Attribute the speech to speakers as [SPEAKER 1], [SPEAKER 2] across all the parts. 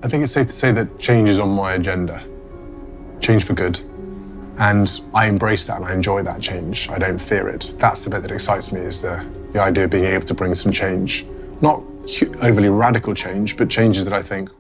[SPEAKER 1] I think it's safe to say that change is on my agenda. Change for good. And I embrace that and I enjoy that change. I don't fear it. That's the bit that excites me, is the idea of being able to bring some change. Not overly radical change, but changes that I think.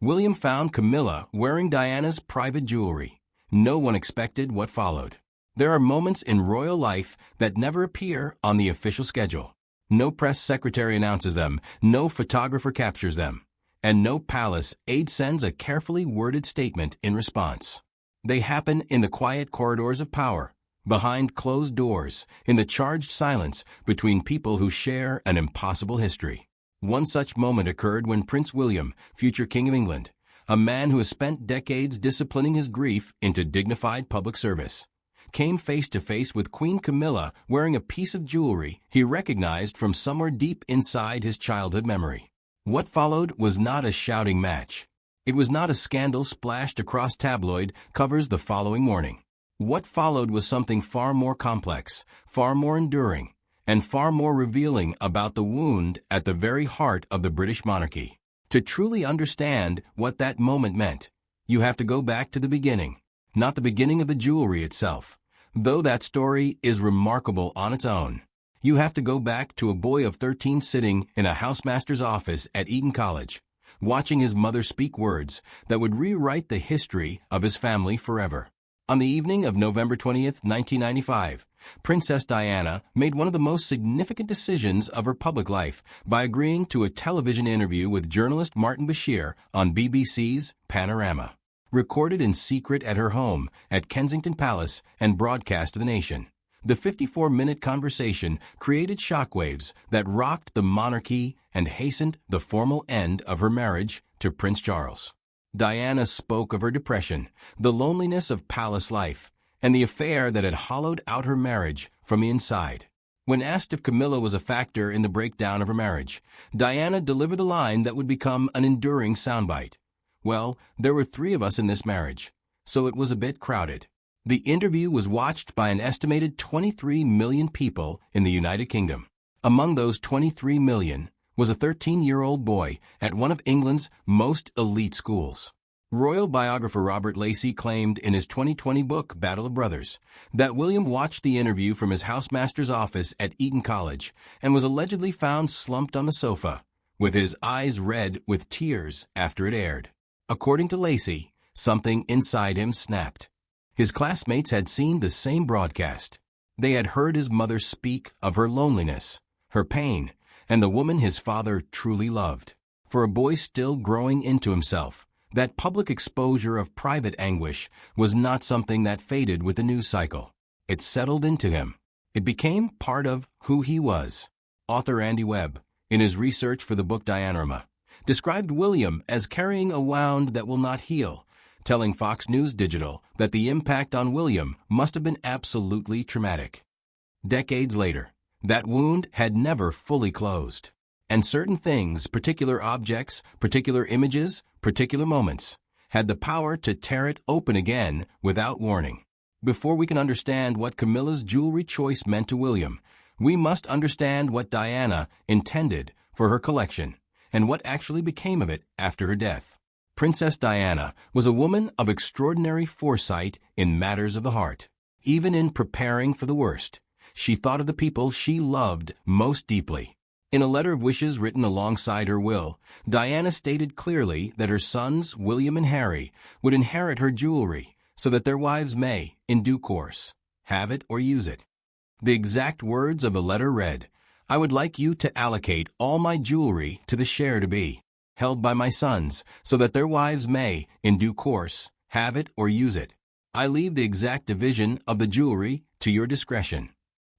[SPEAKER 2] William found Camilla wearing Diana's private jewelry. No one expected what followed. There are moments in royal life that never appear on the official schedule. No press secretary announces them, no photographer captures them, and no palace aide sends a carefully worded statement in response. They happen in the quiet corridors of power, behind closed doors, in the charged silence between people who share an impossible history. One such moment occurred when Prince William, future King of England, a man who has spent decades disciplining his grief into dignified public service, came face to face with Queen Camilla wearing a piece of jewelry he recognized from somewhere deep inside his childhood memory. What followed was not a shouting match. It was not a scandal splashed across tabloid covers the following morning. What followed was something far more complex, far more enduring, and far more revealing about the wound at the very heart of the British monarchy. To truly understand what that moment meant, you have to go back to the beginning, not the beginning of the jewelry itself, though that story is remarkable on its own. You have to go back to a boy of 13 sitting in a housemaster's office at Eton College, watching his mother speak words that would rewrite the history of his family forever. On the evening of November 20th, 1995, Princess Diana made one of the most significant decisions of her public life by agreeing to a television interview with journalist Martin Bashir on BBC's Panorama, recorded in secret at her home at Kensington Palace and broadcast to the nation. The 54-minute conversation created shockwaves that rocked the monarchy and hastened the formal end of her marriage to Prince Charles. Diana spoke of her depression, the loneliness of palace life, and the affair that had hollowed out her marriage from the inside. When asked if Camilla was a factor in the breakdown of her marriage, Diana delivered the line that would become an enduring soundbite. "Well, there were 3 of us in this marriage, so it was a bit crowded." The interview was watched by an estimated 23 million people in the United Kingdom. Among those 23 million was a 13-year-old boy at one of England's most elite schools. Royal biographer Robert Lacey claimed in his 2020 book, Battle of Brothers, that William watched the interview from his housemaster's office at Eton College and was allegedly found slumped on the sofa, with his eyes red with tears after it aired. According to Lacey, something inside him snapped. His classmates had seen the same broadcast. They had heard his mother speak of her loneliness, her pain, and the woman his father truly loved. For a boy still growing into himself, that public exposure of private anguish was not something that faded with the news cycle. It settled into him. It became part of who he was. Author Andy Webb, in his research for the book Dianorama, described William as carrying a wound that will not heal, telling Fox News Digital that the impact on William must have been absolutely traumatic. Decades later, that wound had never fully closed. And certain things, particular objects, particular images, particular moments, had the power to tear it open again without warning. Before we can understand what Camilla's jewelry choice meant to William, we must understand what Diana intended for her collection and what actually became of it after her death. Princess Diana was a woman of extraordinary foresight in matters of the heart. Even in preparing for the worst, she thought of the people she loved most deeply. In a letter of wishes written alongside her will, Diana stated clearly that her sons, William and Harry, would inherit her jewelry so that their wives may, in due course, have it or use it. The exact words of the letter read, "I would like you to allocate all my jewelry to the share to be held by my sons, so that their wives may, in due course, have it or use it. I leave the exact division of the jewelry to your discretion."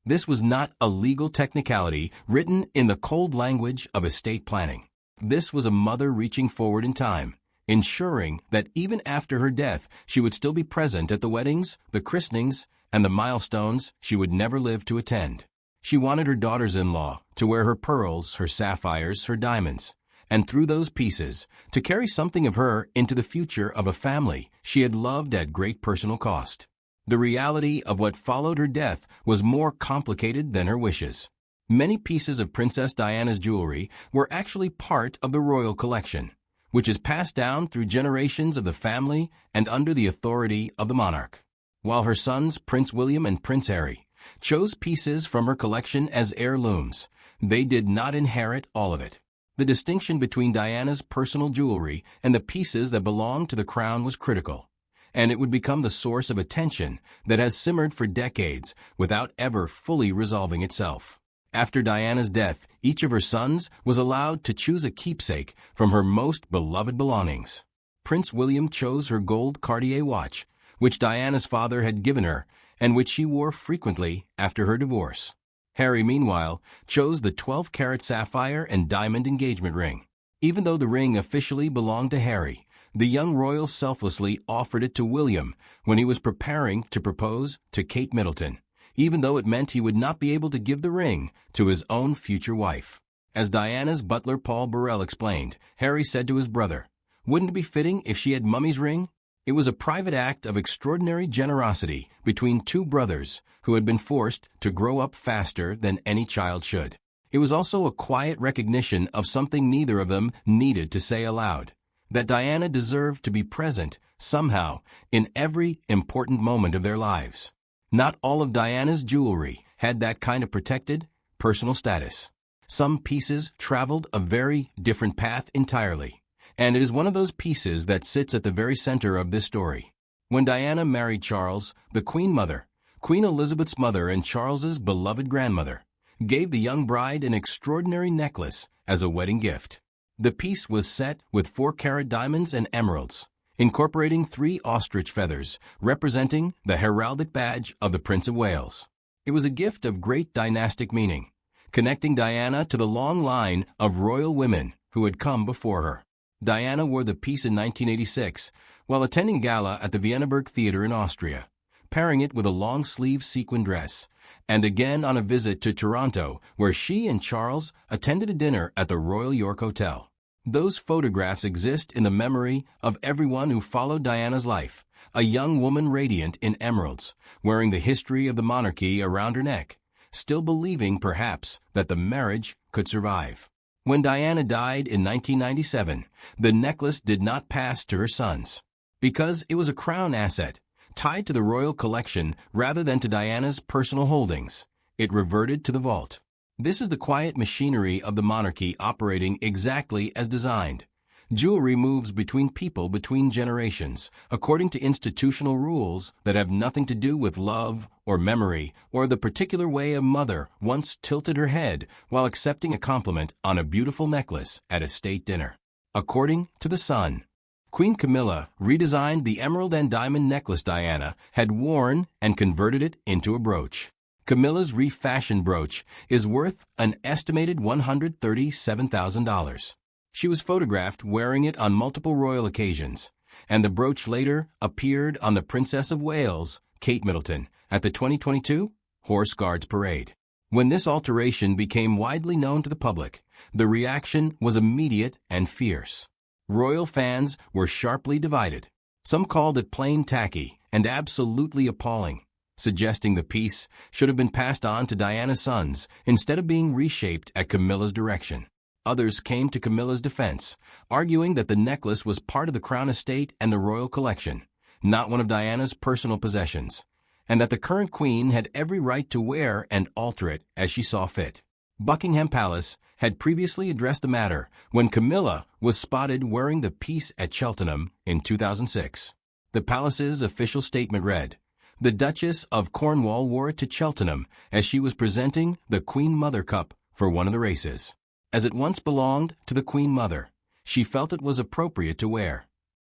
[SPEAKER 2] This was not a legal technicality written in the cold language of estate planning. This was a mother reaching forward in time, ensuring that even after her death, she would still be present at the weddings, the christenings, and the milestones she would never live to attend. She wanted her daughters-in-law to wear her pearls, her sapphires, her diamonds, and through those pieces, to carry something of her into the future of a family she had loved at great personal cost. The reality of what followed her death was more complicated than her wishes. Many pieces of Princess Diana's jewelry were actually part of the royal collection, which is passed down through generations of the family and under the authority of the monarch. While her sons, Prince William and Prince Harry, chose pieces from her collection as heirlooms, they did not inherit all of it. The distinction between Diana's personal jewelry and the pieces that belonged to the crown was critical, and it would become the source of a tension that has simmered for decades without ever fully resolving itself. After Diana's death, each of her sons was allowed to choose a keepsake from her most beloved belongings. Prince William chose her gold Cartier watch, which Diana's father had given her and which she wore frequently after her divorce. Harry, meanwhile, chose the 12-carat sapphire and diamond engagement ring. Even though the ring officially belonged to Harry, the young royal selflessly offered it to William when he was preparing to propose to Kate Middleton, even though it meant he would not be able to give the ring to his own future wife. As Diana's butler Paul Burrell explained, Harry said to his brother, "Wouldn't it be fitting if she had Mummy's ring?" It was a private act of extraordinary generosity between two brothers who had been forced to grow up faster than any child should. It was also a quiet recognition of something neither of them needed to say aloud, that Diana deserved to be present, somehow, in every important moment of their lives. Not all of Diana's jewelry had that kind of protected, personal status. Some pieces traveled a very different path entirely, and it is one of those pieces that sits at the very center of this story. When Diana married Charles, the Queen Mother, Queen Elizabeth's mother and Charles's beloved grandmother, gave the young bride an extraordinary necklace as a wedding gift. The piece was set with 4-carat diamonds and emeralds, incorporating 3 ostrich feathers, representing the heraldic badge of the Prince of Wales. It was a gift of great dynastic meaning, connecting Diana to the long line of royal women who had come before her. Diana wore the piece in 1986 while attending a gala at the Viennaberg Theater in Austria, pairing it with a long-sleeve sequin dress, and again on a visit to Toronto where she and Charles attended a dinner at the Royal York Hotel. Those photographs exist in the memory of everyone who followed Diana's life, a young woman radiant in emeralds, wearing the history of the monarchy around her neck, still believing, perhaps, that the marriage could survive. When Diana died in 1997, the necklace did not pass to her sons. Because it was a crown asset, tied to the royal collection rather than to Diana's personal holdings, it reverted to the vault. This is the quiet machinery of the monarchy operating exactly as designed. Jewelry moves between people between generations, according to institutional rules that have nothing to do with love or memory or the particular way a mother once tilted her head while accepting a compliment on a beautiful necklace at a state dinner. According to The Sun, Queen Camilla redesigned the emerald and diamond necklace Diana had worn and converted it into a brooch. Camilla's refashioned brooch is worth an estimated $137,000. She was photographed wearing it on multiple royal occasions, and the brooch later appeared on the Princess of Wales, Kate Middleton, at the 2022 Horse Guards Parade. When this alteration became widely known to the public, the reaction was immediate and fierce. Royal fans were sharply divided. Some called it plain tacky and absolutely appalling, suggesting the piece should have been passed on to Diana's sons instead of being reshaped at Camilla's direction. Others came to Camilla's defense, arguing that the necklace was part of the crown estate and the royal collection, not one of Diana's personal possessions, and that the current queen had every right to wear and alter it as she saw fit. Buckingham Palace had previously addressed the matter when Camilla was spotted wearing the piece at Cheltenham in 2006. The palace's official statement read, "The Duchess of Cornwall wore it to Cheltenham as she was presenting the Queen Mother Cup for one of the races. As it once belonged to the Queen Mother, she felt it was appropriate to wear."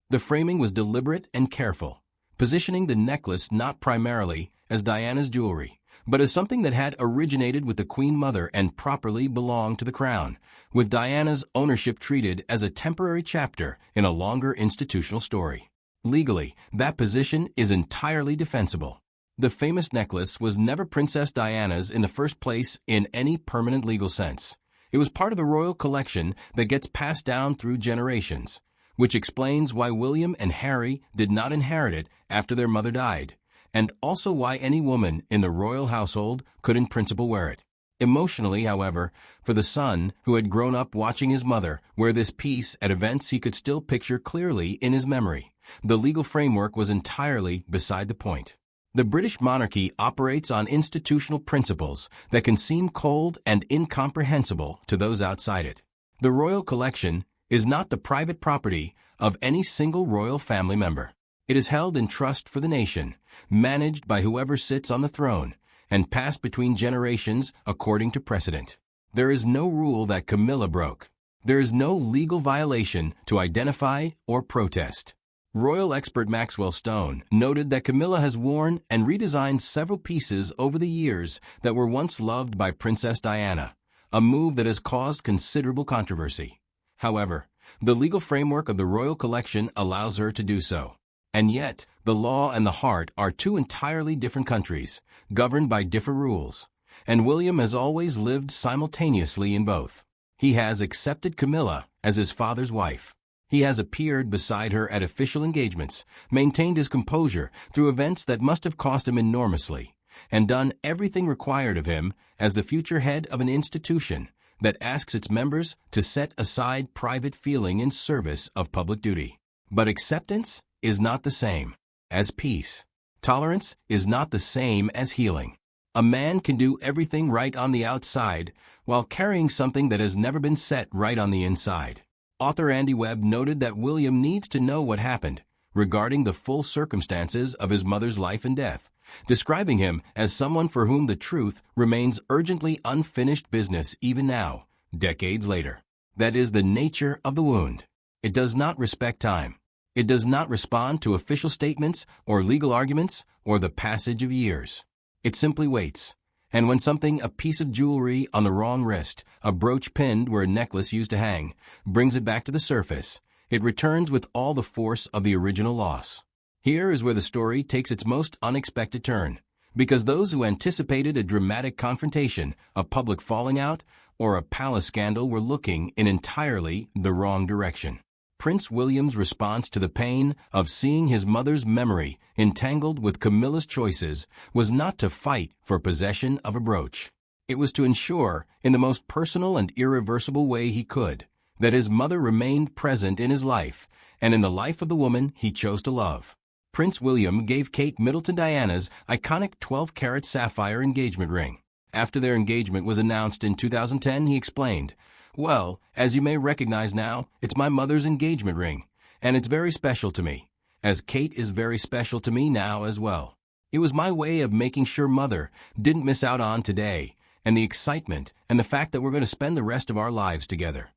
[SPEAKER 2] The framing was deliberate and careful, positioning the necklace not primarily as Diana's jewelry, but as something that had originated with the Queen Mother and properly belonged to the crown, with Diana's ownership treated as a temporary chapter in a longer institutional story. Legally, that position is entirely defensible. The famous necklace was never Princess Diana's in the first place in any permanent legal sense. It was part of the royal collection that gets passed down through generations, which explains why William and Harry did not inherit it after their mother died, and also why any woman in the royal household could in principle wear it. Emotionally, however, for the son who had grown up watching his mother wear this piece at events he could still picture clearly in his memory, the legal framework was entirely beside the point. The British monarchy operates on institutional principles that can seem cold and incomprehensible to those outside it. The royal collection is not the private property of any single royal family member. It is held in trust for the nation, managed by whoever sits on the throne, and passed between generations according to precedent. There is no rule that Camilla broke. There is no legal violation to identify or protest. Royal expert Maxwell Stone noted that Camilla has worn and redesigned several pieces over the years that were once loved by Princess Diana, a move that has caused considerable controversy. However, the legal framework of the royal collection allows her to do so. And yet, the law and the heart are two entirely different countries, governed by different rules, and William has always lived simultaneously in both. He has accepted Camilla as his father's wife. He has appeared beside her at official engagements, maintained his composure through events that must have cost him enormously, and done everything required of him as the future head of an institution that asks its members to set aside private feeling in service of public duty. But acceptance is not the same as peace. Tolerance is not the same as healing. A man can do everything right on the outside while carrying something that has never been set right on the inside. Author Andy Webb noted that William needs to know what happened regarding the full circumstances of his mother's life and death, describing him as someone for whom the truth remains urgently unfinished business even now, decades later. That is the nature of the wound. It does not respect time. It does not respond to official statements or legal arguments or the passage of years. It simply waits. And when something, a piece of jewelry on the wrong wrist, a brooch pinned where a necklace used to hang, brings it back to the surface, it returns with all the force of the original loss. Here is where the story takes its most unexpected turn, because those who anticipated a dramatic confrontation, a public falling out, or a palace scandal were looking in entirely the wrong direction. Prince William's response to the pain of seeing his mother's memory entangled with Camilla's choices was not to fight for possession of a brooch. It was to ensure, in the most personal and irreversible way he could, that his mother remained present in his life and in the life of the woman he chose to love. Prince William gave Kate Middleton Diana's iconic 12-carat sapphire engagement ring. After their engagement was announced in 2010, he explained, "Well, as you may recognize now, it's my mother's engagement ring, and it's very special to me, as Kate is very special to me now as well. It was my way of making sure Mother didn't miss out on today, and the excitement, and the fact that we're going to spend the rest of our lives together."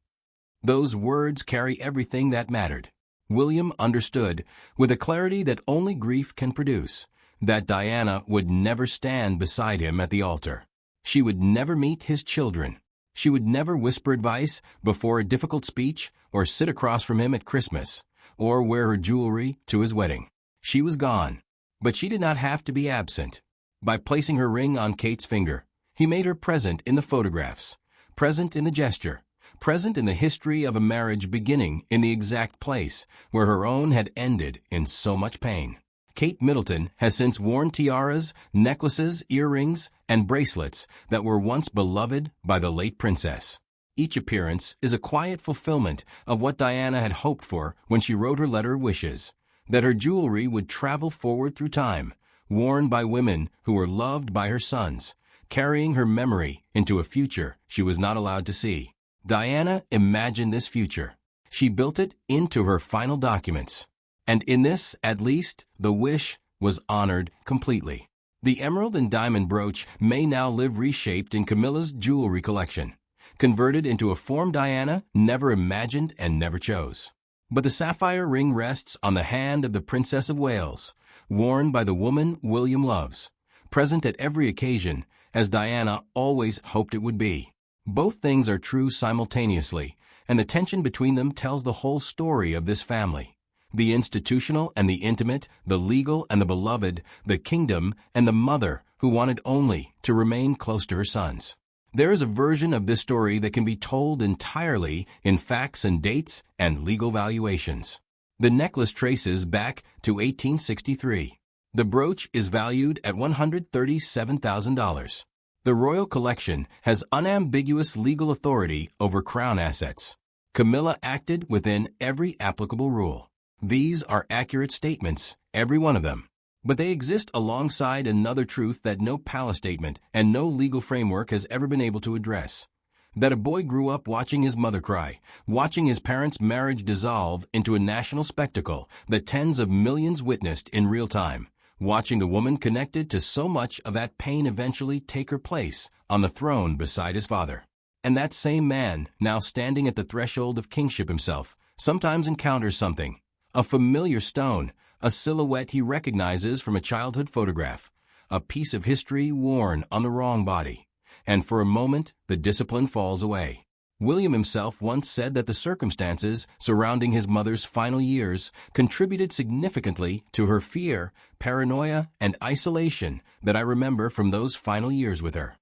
[SPEAKER 2] Those words carry everything that mattered. William understood, with a clarity that only grief can produce, that Diana would never stand beside him at the altar. She would never meet his children. She would never whisper advice before a difficult speech or sit across from him at Christmas or wear her jewelry to his wedding. She was gone, but she did not have to be absent. By placing her ring on Kate's finger, he made her present in the photographs, present in the gesture, present in the history of a marriage beginning in the exact place where her own had ended in so much pain. Kate Middleton has since worn tiaras, necklaces, earrings, and bracelets that were once beloved by the late princess. Each appearance is a quiet fulfillment of what Diana had hoped for when she wrote her letter of wishes, that her jewelry would travel forward through time, worn by women who were loved by her sons, carrying her memory into a future she was not allowed to see. Diana imagined this future. She built it into her final documents. And in this, at least, the wish was honored completely. The emerald and diamond brooch may now live reshaped in Camilla's jewelry collection, converted into a form Diana never imagined and never chose. But the sapphire ring rests on the hand of the Princess of Wales, worn by the woman William loves, present at every occasion, as Diana always hoped it would be. Both things are true simultaneously, and the tension between them tells the whole story of this family. The institutional and the intimate, the legal and the beloved, the kingdom and the mother who wanted only to remain close to her sons. There is a version of this story that can be told entirely in facts and dates and legal valuations. The necklace traces back to 1863. The brooch is valued at $137,000. The royal collection has unambiguous legal authority over crown assets. Camilla acted within every applicable rule. These are accurate statements, every one of them. But they exist alongside another truth that no palace statement and no legal framework has ever been able to address. That a boy grew up watching his mother cry, watching his parents' marriage dissolve into a national spectacle that tens of millions witnessed in real time, watching the woman connected to so much of that pain eventually take her place on the throne beside his father. And that same man, now standing at the threshold of kingship himself, sometimes encounters something, a familiar stone, a silhouette he recognizes from a childhood photograph, a piece of history worn on the wrong body. And for a moment, the discipline falls away. William himself once said that the circumstances surrounding his mother's final years contributed significantly to her fear, paranoia, and isolation that I remember from those final years with her.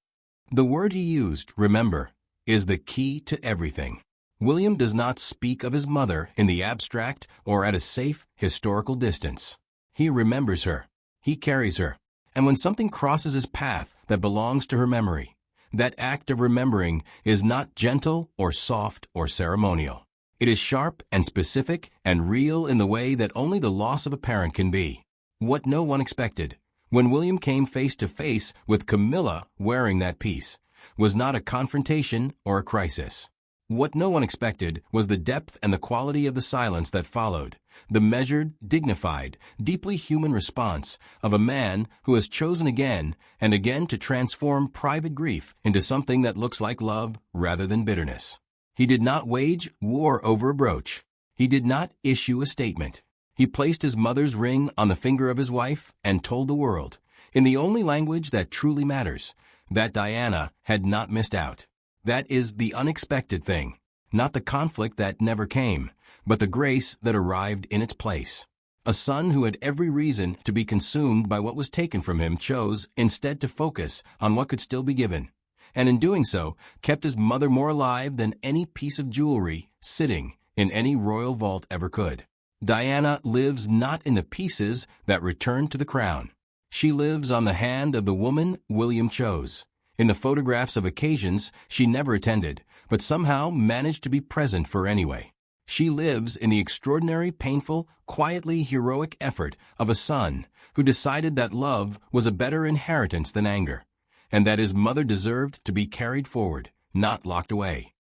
[SPEAKER 2] The word he used, remember, is the key to everything. William does not speak of his mother in the abstract or at a safe, historical distance. He remembers her. He carries her. And when something crosses his path that belongs to her memory, that act of remembering is not gentle or soft or ceremonial. It is sharp and specific and real in the way that only the loss of a parent can be. What no one expected, when William came face to face with Camilla wearing that piece, was not a confrontation or a crisis. What no one expected was the depth and the quality of the silence that followed, the measured, dignified, deeply human response of a man who has chosen again and again to transform private grief into something that looks like love rather than bitterness. He did not wage war over a brooch. He did not issue a statement. He placed his mother's ring on the finger of his wife and told the world, in the only language that truly matters, that Diana had not missed out. That is the unexpected thing, not the conflict that never came, but the grace that arrived in its place. A son who had every reason to be consumed by what was taken from him chose instead to focus on what could still be given, and in doing so, kept his mother more alive than any piece of jewelry sitting in any royal vault ever could. Diana lives not in the pieces that return to the crown. She lives on the hand of the woman William chose. In the photographs of occasions she never attended, but somehow managed to be present for anyway. She lives in the extraordinary, painful, quietly heroic effort of a son who decided that love was a better inheritance than anger, and that his mother deserved to be carried forward, not locked away.